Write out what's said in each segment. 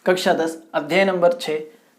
कक्षा 10 अध्याय नंबर 6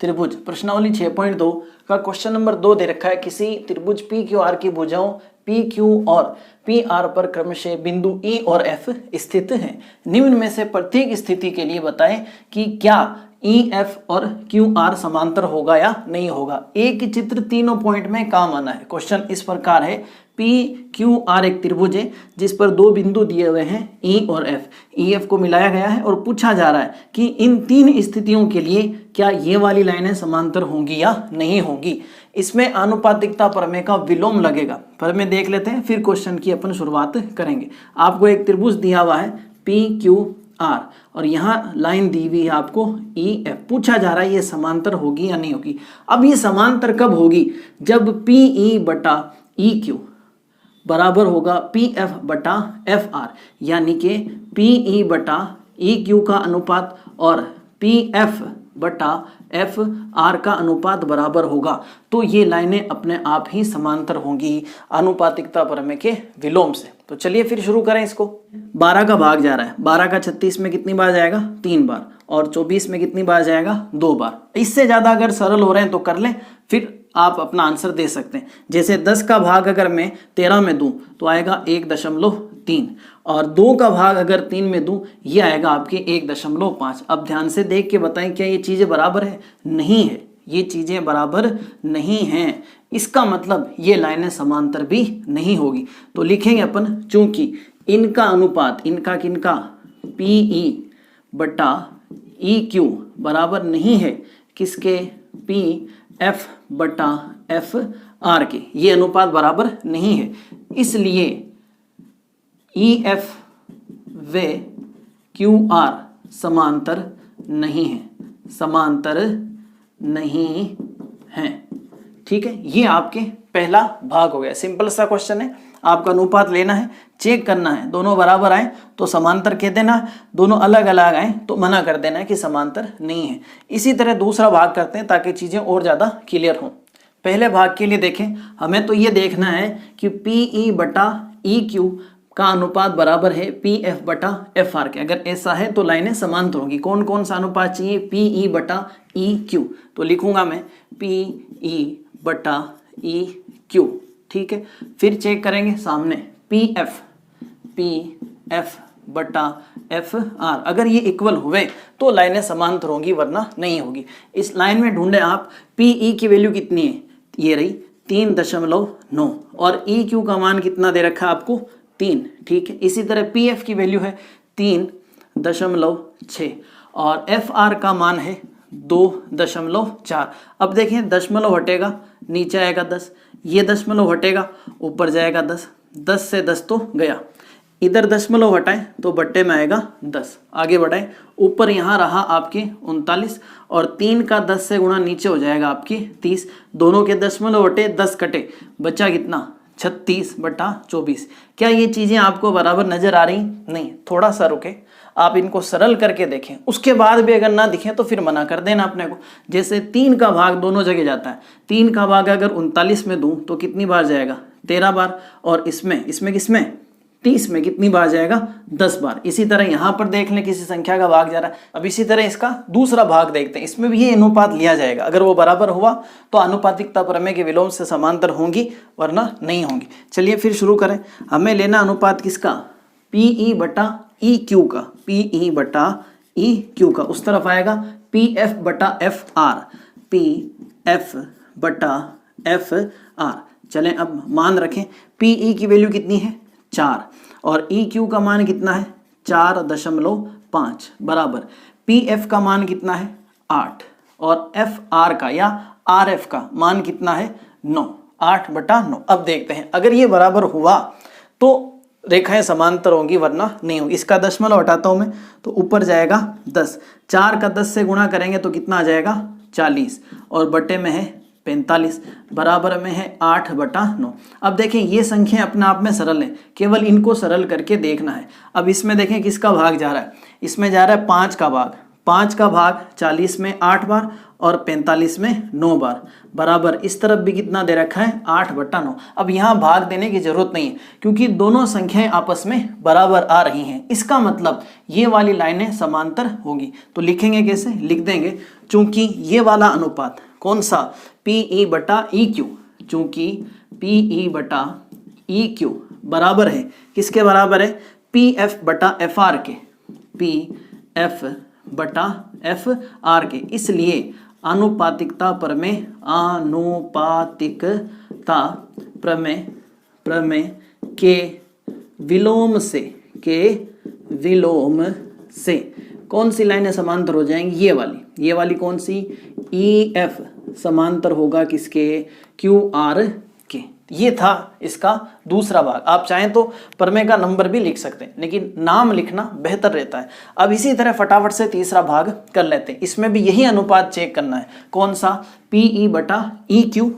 त्रिभुज प्रश्नावली 6.2 का क्वेश्चन नंबर 2 दे रखा है। किसी त्रिभुज पी क्यू आर की भुजाओं पी क्यू और पी आर पर क्रमशः बिंदु ई और एफ स्थित हैं। निम्न में से प्रत्येक स्थिति के लिए बताएं कि क्या ई एफ और क्यू आर समांतर होगा या नहीं होगा। एक ही चित्र तीनों पॉइंट में काम आना है। क्वेश्चन इस प्रकार है, पी क्यू आर एक त्रिभुज है जिस पर दो बिंदु दिए हुए हैं ई और एफ। ई एफ को मिलाया गया है और पूछा जा रहा है कि इन तीन स्थितियों के लिए क्या ये वाली लाइनें समांतर होंगी या नहीं होंगी। इसमें आनुपातिकता प्रमेय का विलोम लगेगा। प्रमेय देख लेते हैं, फिर क्वेश्चन की अपन शुरुआत करेंगे। आपको एक त्रिभुज दिया हुआ है पी क्यू आर और यहाँ लाइन दी हुई है आपको ई एफ। पूछा जा रहा है ये समांतर होगी या नहीं होगी। अब ये समांतर कब होगी? जब पी ई बटा ई क्यू बराबर होगा पी एफ बटा एफ आर, यानी कि पी ई बटा ई क्यू का अनुपात और पी एफ बटा एफ आर का अनुपात बराबर होगा। तो ये लाइनें अपने आप ही समांतर होंगी आनुपातिकता प्रमेय के विलोम से। तो चलिए फिर शुरू करें इसको। 12 का भाग जा रहा है। 12 का 36 में कितनी बार जाएगा? 3 बार। और 24 में कितनी बार जाएगा? 2 बार। इससे ज़्यादा अगर सरल हो रहे हैं तो कर लें, फिर आप अपना आंसर दे सकते हैं। जैसे 10 का भाग अगर मैं 13 में दूं तो आएगा 1.3 और 2 का भाग अगर 3 में दूं ये आएगा आपके 1.5। अब ध्यान से देख के बताएं, क्या ये चीज़ें बराबर है? नहीं है, ये चीज़ें बराबर नहीं हैं। इसका मतलब ये लाइनें समांतर भी नहीं होगी। तो लिखेंगे अपन, चूंकि इनका अनुपात, इनका किनका, पी ई बटा ई क्यू बराबर नहीं है किसके? पी एफ बटा एफ आर के। ये अनुपात बराबर नहीं है, इसलिए ई एफ व क्यू आर समांतर नहीं है, समांतर नहीं है। ठीक है, ये आपके पहला भाग हो गया। सिंपल सा क्वेश्चन है, आपका अनुपात लेना है, चेक करना है, दोनों बराबर आए तो समांतर कह देना, दोनों अलग अलग आए तो मना कर देना है कि समांतर नहीं है। इसी तरह दूसरा भाग करते हैं ताकि चीज़ें और ज़्यादा क्लियर हों। पहले भाग के लिए देखें, हमें तो ये देखना है कि पी ई बटा ई क्यू का अनुपात बराबर है पी एफ बटा एफ आर के। अगर ऐसा है तो लाइनें समांतर होंगी। कौन कौन सा अनुपात चाहिए? पी ई बटा ई क्यू। तो लिखूंगा मैं पी ई बटा ई क्यू। ठीक है, फिर चेक करेंगे सामने पी एफ बटा एफ आर। अगर ये इक्वल हुए तो लाइनें समांतर होंगी, वरना नहीं होगी। इस लाइन में ढूंढे आप पी ई की वैल्यू कितनी है? ये रही 3.9 और ई क्यू का मान कितना दे रखा है आपको? 3। ठीक है, इसी तरह पी एफ की वैल्यू है 3.6 और एफ आर का मान है 2.4। अब देखें, दशमलव हटेगा नीचे आएगा 10, ये दशमलव हटेगा ऊपर जाएगा 10, 10 से 10 तो गया, इधर दशमलव हटाएं तो बट्टे में आएगा 10। आगे बढ़ाएं, ऊपर यहाँ रहा आपके 39 और 3 का 10 से गुणा नीचे हो जाएगा आपके 30। दोनों के दशमलव हटे, 10 कटे, बचा कितना? 36/24। क्या ये चीज़ें आपको बराबर नजर आ रही? नहीं। थोड़ा सा रुके, आप इनको सरल करके देखें, उसके बाद भी अगर ना दिखें तो फिर मना कर देना अपने को। जैसे 3 का भाग दोनों जगह जाता है। 3 का भाग अगर 39 में दूं तो कितनी बार जाएगा? 13 बार। और इसमें किसमें 30 में कितनी बार जाएगा? 10 बार। इसी तरह यहाँ पर देख लें, किसी संख्या का भाग जा रहा है। अब इसी तरह इसका दूसरा भाग देखते हैं, इसमें भी ये अनुपात लिया जाएगा। अगर वो बराबर हुआ तो आनुपातिकता प्रमेय के विलोम से समांतर होंगी, वरना नहीं होंगी। चलिए फिर शुरू करें। हमें लेना अनुपात किसका? पी ई बटा ई क्यू का। पी ई बटा ई क्यू का उस तरफ आएगा पी एफ बटा एफ आर, पी एफ बटा एफ आर। चलें अब मान रखें, पी ई की वैल्यू कितनी है? 4 और ई क्यू का मान कितना है? 4.5 बराबर पी एफ का मान कितना है? 8 और एफ आर का या आर एफ का मान कितना है? 9, 8/9। अब देखते हैं, अगर ये बराबर हुआ तो रेखाएं समांतर होंगी, वरना नहीं होगी। इसका दशमलव हटाता हूं मैं तो ऊपर जाएगा 10, 4 का 10 से गुणा करेंगे तो कितना आ जाएगा? 40 और बटे में है 45, बराबर में है 8/9। अब देखें, ये संख्या अपने आप में सरल है, केवल इनको सरल करके देखना है। अब इसमें देखें किसका भाग जा रहा है? इसमें जा रहा है 5 का भाग। 5 का भाग 40 में 8 बार और 45 में 9 बार, बराबर इस तरफ भी कितना दे रखा है 8/9। अब यहाँ भाग देने की जरूरत नहीं है क्योंकि दोनों संख्याएं आपस में बराबर आ रही हैं। इसका मतलब ये वाली लाइनें समांतर होगी। तो लिखेंगे कैसे, लिख देंगे चूंकि ये वाला अनुपात कौन सा PE/EQ, चूंकि PE/EQ बराबर है किसके बराबर है, PF/FR के, PF/FR के। इसलिए आनुपातिकता प्रमेय, आनुपातिकता प्रमेय के विलोम से कौन सी लाइनें समांतर हो जाएंगी, ये वाली कौन सी, EF समांतर होगा किसके, QR के। ये था इसका दूसरा भाग। आप चाहें तो प्रमेय का नंबर भी लिख सकते हैं, लेकिन नाम लिखना बेहतर रहता है। अब इसी तरह फटाफट से तीसरा भाग कर लेते हैं। इसमें भी यही अनुपात चेक करना है, कौन सा, PE/EQ,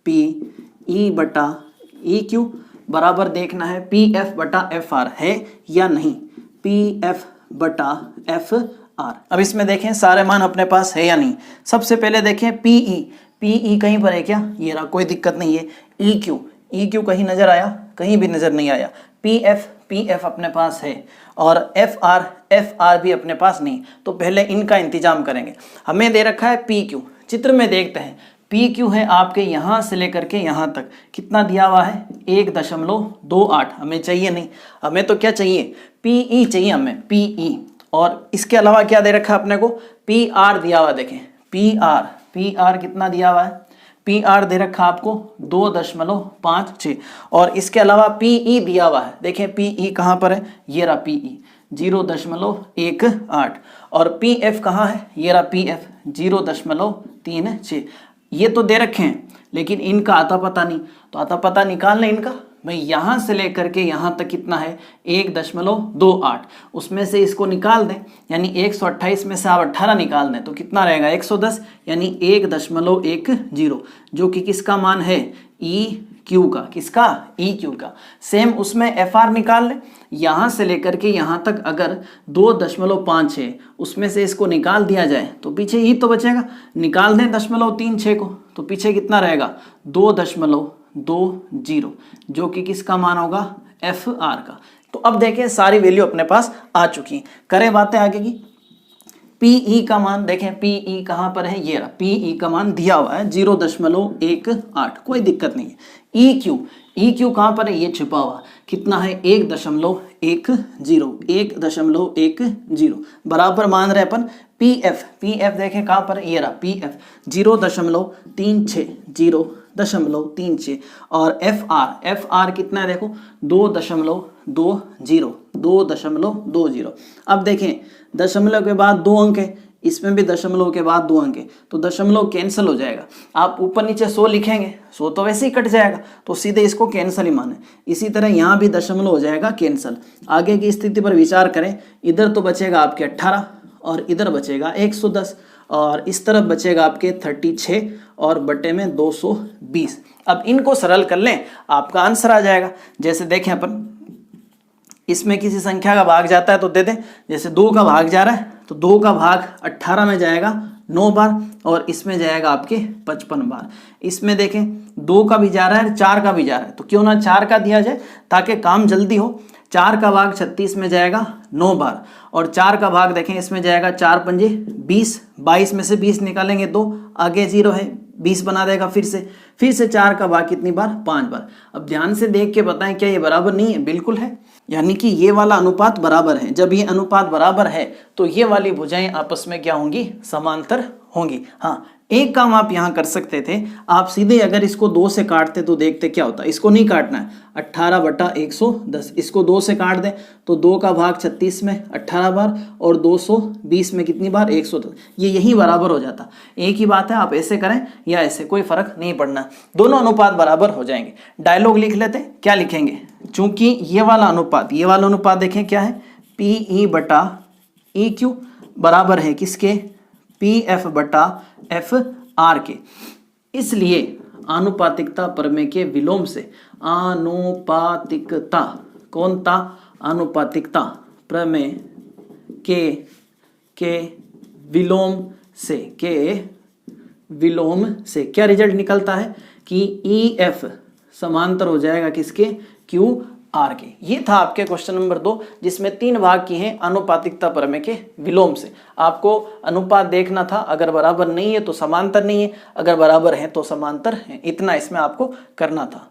PE/EQ बराबर देखना है PF/FR है या नहीं, PF/FR। अब इसमें देखें सारे मान अपने पास है या नहीं। सबसे पहले देखें PE कहीं पर है क्या, ये रहा, कोई दिक्कत नहीं है। EQ कहीं नजर आया, कहीं भी नजर नहीं आया। PF अपने पास है और FR भी अपने पास नहीं। तो पहले इनका इंतजाम करेंगे। हमें दे रखा है PQ, चित्र में देखते हैं। PQ है आपके यहां से लेकर के यहां तक, कितना दिया हुआ है 1.28। हमें चाहिए नहीं, हमें तो क्या चाहिए, PE चाहिए हमें, PE। और इसके अलावा क्या दे रखा है अपने को, PR दिया हुआ, देखें PR कितना दिया हुआ है, PR दे रखा आपको 2.56। और इसके अलावा PE दिया हुआ है, देखें PE कहाँ पर है, ये रहा PE 0.18। और PF कहाँ है, ये रहा PF 0.36। ये तो दे रखे हैं, लेकिन इनका आता पता नहीं। तो आता पता निकालना इनका, भाई यहाँ से लेकर के यहाँ तक कितना है 1.28, उसमें से इसको निकाल दें, यानी 128 में से आप 18 निकाल दें तो कितना रहेगा 110, यानी 1.10, जो कि किसका मान है, EQ का। किसका, EQ का। सेम उसमें FR निकाल लें, यहाँ से लेकर के यहाँ तक अगर 2.5 है, उसमें से इसको निकाल दिया जाए तो पीछे ही तो बचेगा। निकाल दें 0.36 को तो पीछे कितना रहेगा 2.20, जो कि किसका मान होगा, FR का। तो अब देखें सारी वैल्यू अपने पास आ चुकी हैं। करें बातें आगे की। PE का मान देखें, PE कहाँ पर है, ये रहा, PE का मान दिया हुआ है 0.18, कोई दिक्कत नहीं है। EQ कहाँ पर है, ये छुपा हुआ, कितना है 1.10, बराबर मान रहे अपन PF देखें कहाँ पर है, ये रहा PF 0.36, और FR कितना है देखो 2.20। अब देखें दशमलव के बाद 2 अंक है, इसमें भी दशमलव के बाद 2 अंक है, तो दशमलव कैंसिल हो जाएगा। आप ऊपर नीचे 100 लिखेंगे, 100 तो वैसे ही कट जाएगा, तो सीधे इसको कैंसिल ही माने। इसी तरह यहाँ भी दशमलव हो जाएगा कैंसिल। आगे की स्थिति पर विचार करें, इधर तो बचेगा आपके 18 और इधर बचेगा 110, और इस तरफ बचेगा आपके 36 और बटे में 220। अब इनको सरल कर लें, आपका आंसर आ जाएगा। जैसे देखें अपन, इसमें किसी संख्या का भाग जाता है तो दे दें, जैसे 2 का भाग जा रहा है तो 2 का भाग 18 में जाएगा 9 बार, और इसमें जाएगा आपके 55 बार। इसमें देखें 2 का भी जा रहा है, 4 का भी जा रहा है, तो क्यों ना 4 का दिया जाए ताकि काम जल्दी हो। 4 का भाग 36 में जाएगा 9 बार, और 4 का भाग देखें इसमें जाएगा 4 पंजे 20, 22 में से 20 निकालेंगे 2, आगे 0 है 20 बना देगा फिर से 4 का भाग कितनी बार, 5 बार। अब ध्यान से देख के बताएं क्या ये बराबर नहीं है, बिल्कुल है, यानी कि ये वाला अनुपात बराबर है। जब ये अनुपात बराबर है तो ये वाली भुजाएं आपस में क्या होंगी, समांतर होंगी। हाँ, एक काम आप यहाँ कर सकते थे, आप सीधे अगर इसको 2 से काटते तो देखते क्या होता। इसको नहीं काटना है, 18/110, इसको 2 से काट दें तो 2 का भाग 36 में 18 बार, और 220 में कितनी बार, 110। ये यही बराबर हो जाता। एक ही बात है, आप ऐसे करें या ऐसे, कोई फर्क नहीं पड़ना, दोनों अनुपात बराबर हो जाएंगे। डायलॉग लिख लेते, क्या लिखेंगे, चूंकि ये वाला अनुपात देखें क्या है, PE/EQ बराबर है किसके, PF/FR के। इसलिए आनुपातिकता प्रमेय के विलोम से, आनुपातिकता प्रमेय के के विलोम से क्या रिजल्ट निकलता है कि ई एफ समांतर हो जाएगा किसके, क्यू आर के। ये था आपके क्वेश्चन नंबर 2, जिसमें 3 भाग किए हैं आनुपातिकता प्रमेय के विलोम से। आपको अनुपात देखना था, अगर बराबर नहीं है तो समांतर नहीं है, अगर बराबर है तो समांतर है, इतना इसमें आपको करना था।